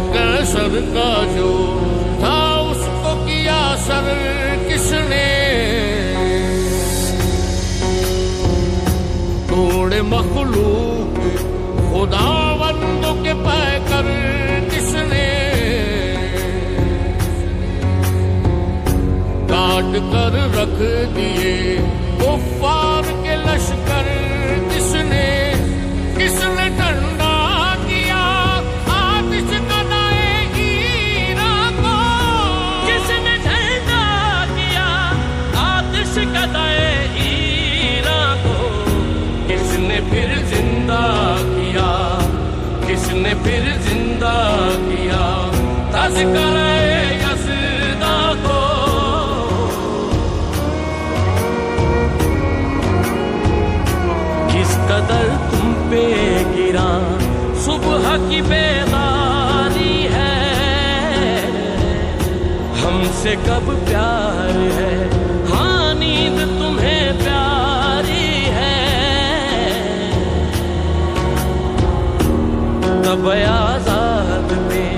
कैसर का जो था उसको किया सर किसने, तोड़े मखलूक खुदावंदों के पैकर किसने, काट कर रख दिए कुफ्फार के लश्कर किसने, किसने ठंडा किया आतिश कदाए ईरान को, किसने ठंडा किया आतिश कदाए ईरान को, किसने फिर जिंदा किया, किसने फिर जिंदा किया तज़किरे यज़दा को। किस कदर तुम पे गिरा सुबह की बेदारी है, हमसे कब प्यार है, हाँ नींद तुम्हें प्यारी है, तब आजाद में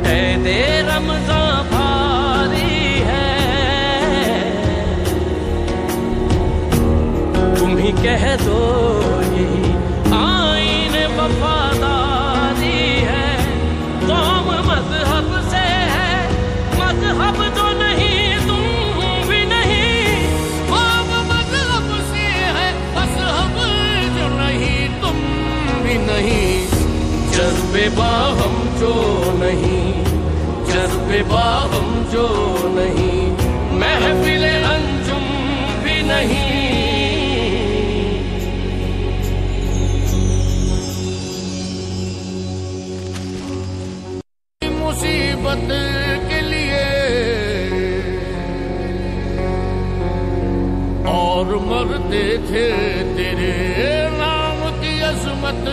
कैदे रमज़ां भारी है, तुम ही कह दो यही आईन वफादारी है, कौम मजहब से है मजहब जो नहीं तुम भी नहीं, कौम मजहब से है मजहब जो नहीं तुम भी नहीं, जज्बे बाहम जो नहीं, जज्बे बाहम जो नहीं, महफिले अंजुम भी नहीं। मुसीबत के लिए और मरते थे तेरे नाम की अजमत